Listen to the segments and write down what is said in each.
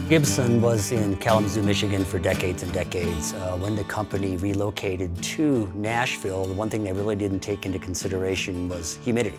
Gibson was in Kalamazoo, Michigan for decades and decades. When the company relocated to Nashville, the one thing they really didn't take into consideration was humidity.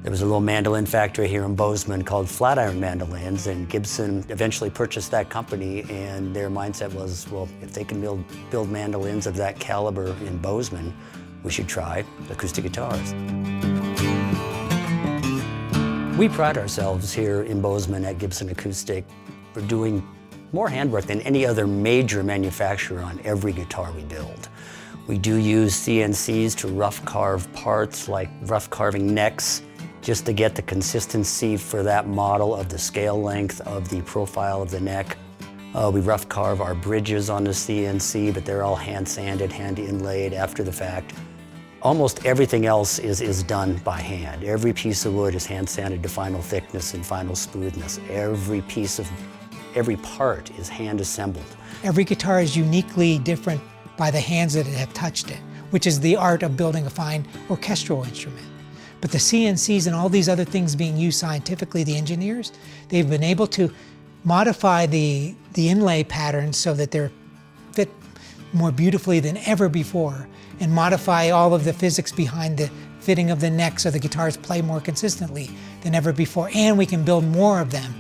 There was a little mandolin factory here in Bozeman called Flatiron Mandolins, and Gibson eventually purchased that company, and their mindset was, well, if they can build mandolins of that caliber in Bozeman, we should try acoustic guitars. We pride ourselves here in Bozeman at Gibson Acoustic for doing more handwork than any other major manufacturer on every guitar we build. We do use CNCs to rough carve parts, like rough carving necks, just to get the consistency for that model of the scale length of the profile of the neck. We rough carve our bridges on the CNC, but they're all hand sanded, hand inlaid after the fact. Almost everything else is done by hand. Every piece of wood is hand sanded to final thickness and final smoothness. Every part is hand assembled. Every guitar is uniquely different by the hands that have touched it, which is the art of building a fine orchestral instrument. But the CNCs and all these other things being used scientifically, the engineers, they've been able to modify the inlay patterns so that they're fit more beautifully than ever before, and modify all of the physics behind the fitting of the neck so the guitars play more consistently than ever before, and we can build more of them.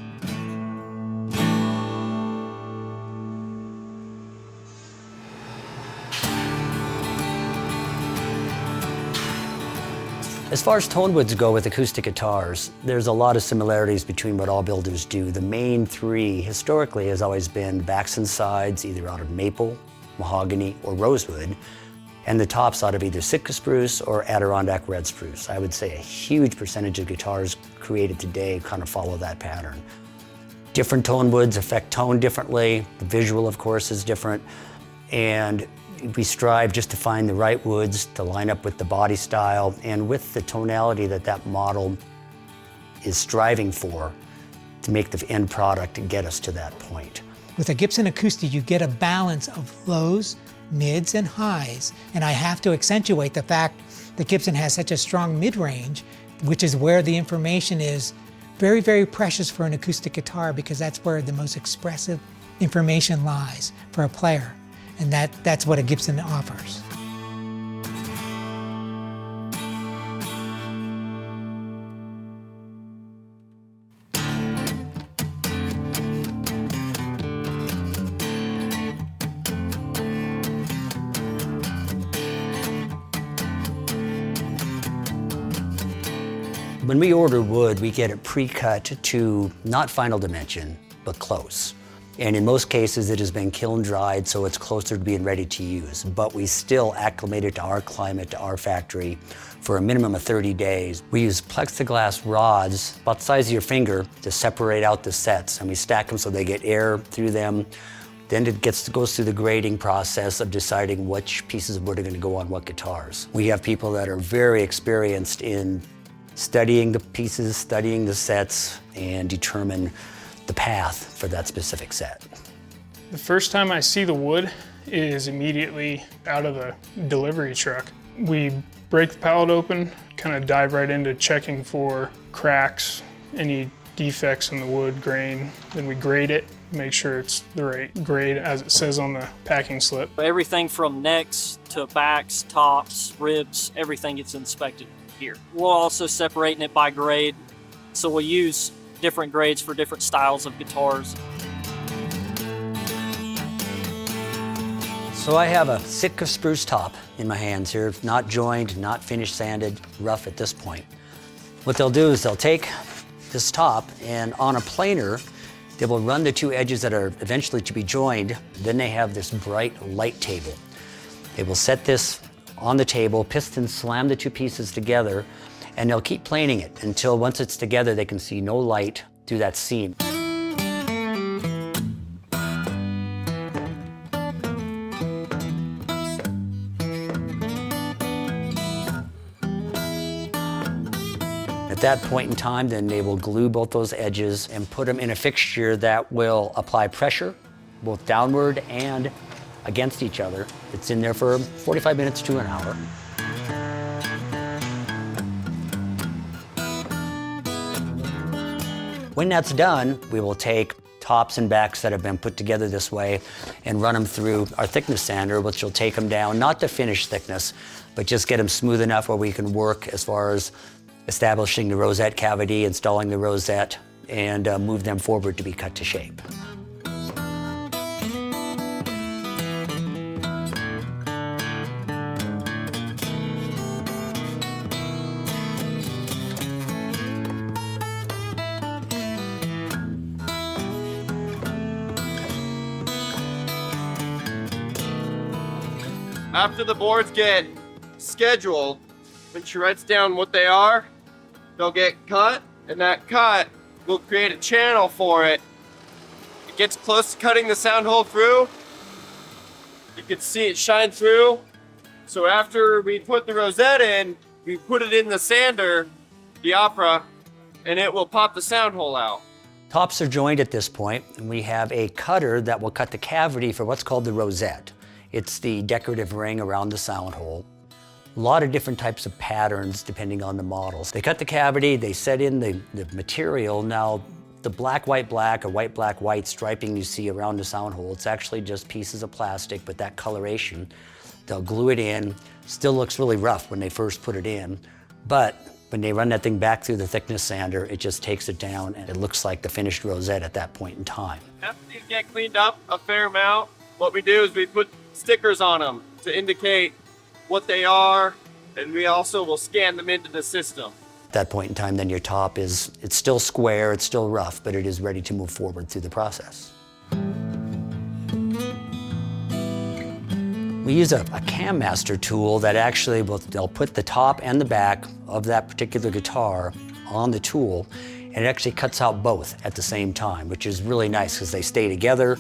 As far as tone woods go with acoustic guitars, there's a lot of similarities between what all builders do. The main three historically has always been backs and sides, either out of maple, mahogany, or rosewood, and the tops out of either Sitka spruce or Adirondack red spruce. I would say a huge percentage of guitars created today kind of follow that pattern. Different tone woods affect tone differently. The visual, of course, is different, and we strive just to find the right woods to line up with the body style and with the tonality that that model is striving for to make the end product and get us to that point. With a Gibson Acoustic, you get a balance of lows, mids, and highs. And I have to accentuate the fact that Gibson has such a strong mid-range, which is where the information is very, very precious for an acoustic guitar, because that's where the most expressive information lies for a player. And that's what a Gibson offers. When we order wood, we get it pre-cut to not final dimension, but close. And in most cases, it has been kiln dried, so it's closer to being ready to use. But we still acclimate it to our climate, to our factory, for a minimum of 30 days. We use plexiglass rods, about the size of your finger, to separate out the sets. And we stack them so they get air through them. Then it goes through the grading process of deciding which pieces of wood are gonna go on what guitars. We have people that are very experienced in studying the pieces, studying the sets, and determine the path for that specific set. The first time I see the wood is immediately out of the delivery truck. We break the pallet open, kind of dive right into checking for cracks, any defects in the wood grain. Then we grade it, make sure it's the right grade as it says on the packing slip. Everything from necks to backs, tops, ribs, everything gets inspected here. We're also separating it by grade, so we'll use different grades for different styles of guitars. So I have a Sitka spruce top in my hands here, not joined, not finished sanded, rough at this point. What they'll do is they'll take this top, and on a planer, they will run the two edges that are eventually to be joined. Then they have this bright light table. They will set this on the table, piston slam the two pieces together, and they'll keep planing it until once it's together, they can see no light through that seam. At that point in time, then they will glue both those edges and put them in a fixture that will apply pressure, both downward and against each other. It's in there for 45 minutes to an hour. When that's done, we will take tops and backs that have been put together this way and run them through our thickness sander, which will take them down, not to finished thickness, but just get them smooth enough where we can work as far as establishing the rosette cavity, installing the rosette, and move them forward to be cut to shape. After the boards get scheduled, when she writes down what they are, they'll get cut, and that cut will create a channel for it. It gets close to cutting the sound hole through. You can see it shine through. So after we put the rosette in, we put it in the sander, the opera, and it will pop the sound hole out. Tops are joined at this point, and we have a cutter that will cut the cavity for what's called the rosette. It's the decorative ring around the sound hole. A lot of different types of patterns depending on the models. They cut the cavity, they set in the material. Now, the black, white, black, or white, black, white striping you see around the sound hole, it's actually just pieces of plastic with that coloration. They'll glue it in. Still looks really rough when they first put it in, but when they run that thing back through the thickness sander, it just takes it down and it looks like the finished rosette at that point in time. After these get cleaned up a fair amount, what we do is we put stickers on them to indicate what they are, and we also will scan them into the system. At that point in time, then your top it's still square, it's still rough, but it is ready to move forward through the process. We use a Cam Master tool that actually they'll put the top and the back of that particular guitar on the tool, and it actually cuts out both at the same time, which is really nice because they stay together.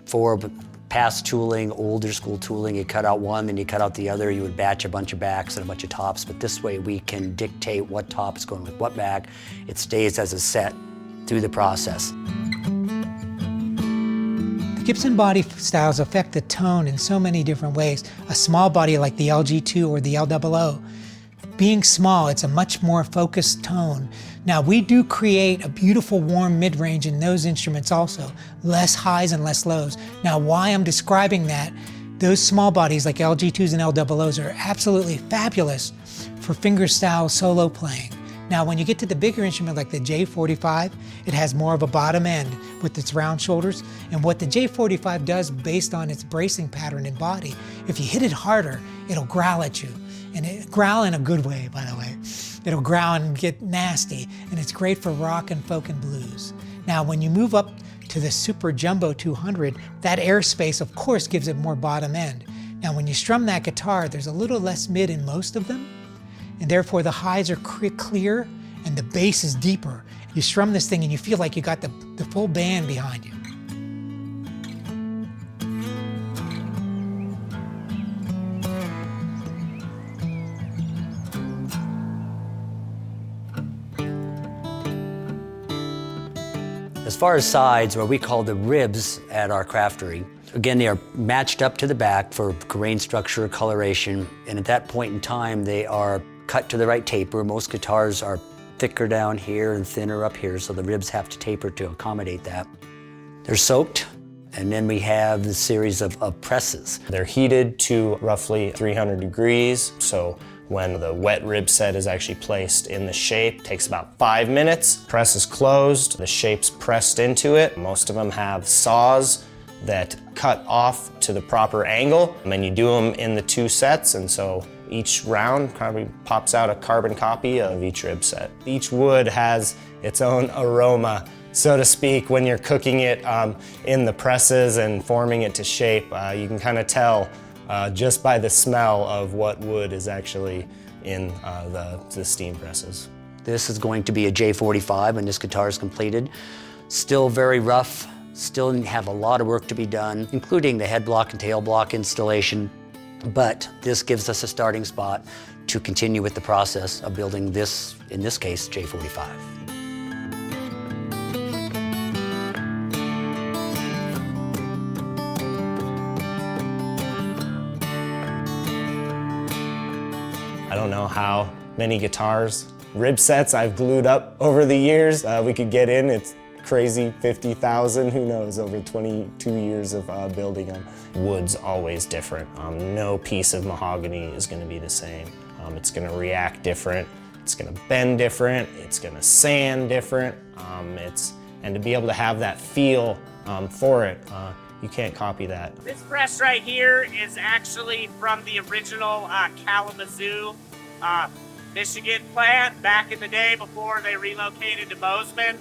For past tooling, older school tooling, you cut out one, then you cut out the other, you would batch a bunch of backs and a bunch of tops, but this way we can dictate what top is going with what back. It stays as a set through the process. The Gibson body styles affect the tone in so many different ways. A small body like the LG2 or the LOO, being small, it's a much more focused tone. Now, we do create a beautiful warm mid-range in those instruments also, less highs and less lows. Now, why I'm describing that, those small bodies like LG2s and LOOs are absolutely fabulous for fingerstyle solo playing. Now, when you get to the bigger instrument like the J45, it has more of a bottom end with its round shoulders. And what the J45 does based on its bracing pattern and body, if you hit it harder, it'll growl at you. And it growl in a good way, by the way. It'll growl and get nasty, and it's great for rock and folk and blues. Now, when you move up to the Super Jumbo 200, that airspace, of course, gives it more bottom end. Now, when you strum that guitar, there's a little less mid in most of them, and therefore the highs are clear and the bass is deeper. You strum this thing and you feel like you got the full band behind you. As far as sides, what we call the ribs at our craftery, again, they are matched up to the back for grain structure, coloration, and at that point in time, they are cut to the right taper. Most guitars are thicker down here and thinner up here, so the ribs have to taper to accommodate that. They're soaked, and then we have the series of presses. They're heated to roughly 300 degrees, so when the wet rib set is actually placed in the shape, it takes about 5 minutes. Press is closed, the shape's pressed into it. Most of them have saws that cut off to the proper angle, and then you do them in the 2 sets, and so each round probably pops out a carbon copy of each rib set. Each wood has its own aroma, so to speak. When you're cooking it in the presses and forming it to shape, you can kind of tell just by the smell of what wood is actually in the steam presses. This is going to be a J45 when this guitar is completed. Still very rough, still have a lot of work to be done, including the head block and tail block installation, but this gives us a starting spot to continue with the process of building this, in this case, J45. I don't know how many guitars, rib sets I've glued up over the years we could get in. It's crazy 50,000, who knows, over 22 years of building them. Wood's always different. No piece of mahogany is going to be the same. It's going to react different, it's going to bend different, it's going to sand different, and to be able to have that feel for it, you can't copy that. This press right here is actually from the original Kalamazoo, Michigan plant back in the day before they relocated to Bozeman.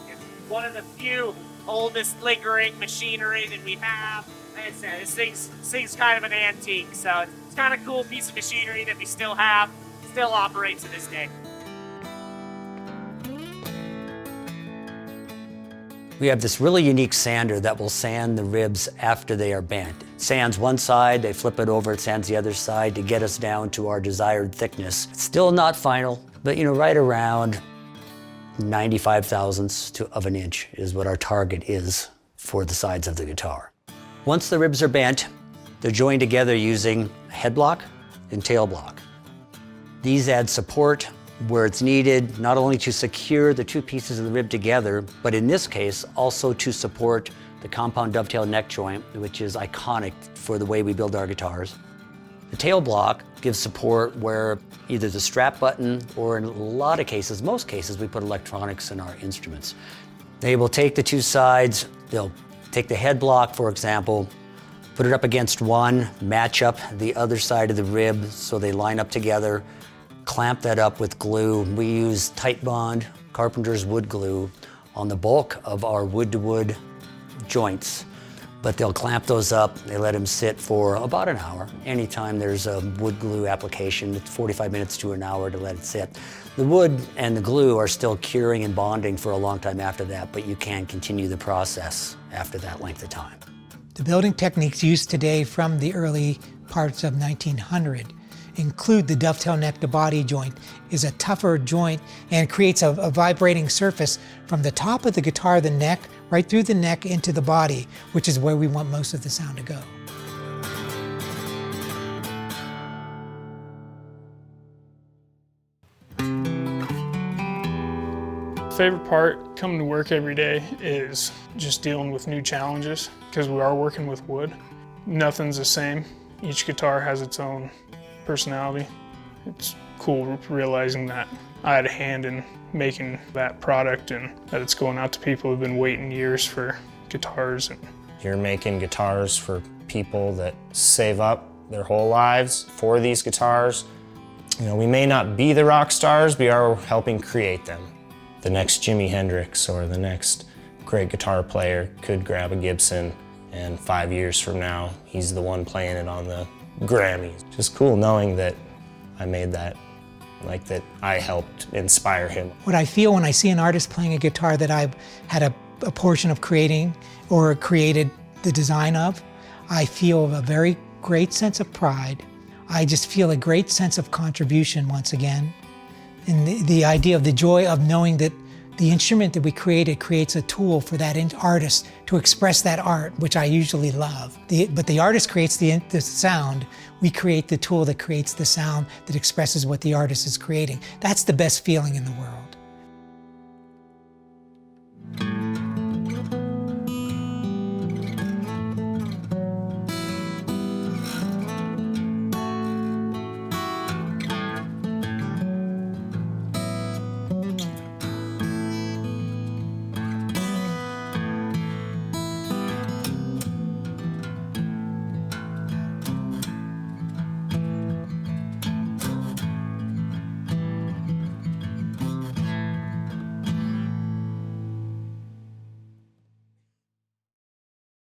It's one of the few oldest lingering machinery that we have. Like I said, this thing's kind of an antique, so it's kind of cool piece of machinery that we still have, still operates to this day. We have this really unique sander that will sand the ribs after they are bent. It sands one side, they flip it over, it sands the other side to get us down to our desired thickness. It's still not final, but right around 95 thousandths of an inch is what our target is for the sides of the guitar. Once the ribs are bent, they're joined together using a head block and tail block. These add support where it's needed, not only to secure the two pieces of the rib together, but in this case, also to support the compound dovetail neck joint, which is iconic for the way we build our guitars. The tail block gives support where either the strap button, or in a lot of cases, most cases, we put electronics in our instruments. They will take the two sides, they'll take the head block, for example, put it up against one, match up the other side of the rib so they line up together, clamp that up with glue. We use Tight Bond, Carpenter's wood glue, on the bulk of our wood-to-wood joints. But they'll clamp those up, they let them sit for about an hour. Anytime there's a wood glue application, it's 45 minutes to an hour to let it sit. The wood and the glue are still curing and bonding for a long time after that, but you can continue the process after that length of time. The building techniques used today from the early parts of 1900 include the dovetail neck to body joint. Is a tougher joint and creates a vibrating surface from the top of the guitar, the neck, right through the neck into the body, which is where we want most of the sound to go. Favorite part coming to work every day is just dealing with new challenges, because we are working with wood. Nothing's the same. Each guitar has its own personality. It's cool realizing that I had a hand in making that product and that it's going out to people who've been waiting years for guitars. You're making guitars for people that save up their whole lives for these guitars. We may not be the rock stars, we are helping create them. The next Jimi Hendrix or the next great guitar player could grab a Gibson, and 5 years from now, he's the one playing it on the Grammys. Just cool knowing that I made that, like that I helped inspire him. What I feel when I see an artist playing a guitar that I've had a portion of creating or created the design of, I feel a very great sense of pride. I just feel a great sense of contribution once again. And the idea of the joy of knowing that the instrument that we created creates a tool for that artist to express that art, which I usually love. But the artist creates the sound. We create the tool that creates the sound that expresses what the artist is creating. That's the best feeling in the world.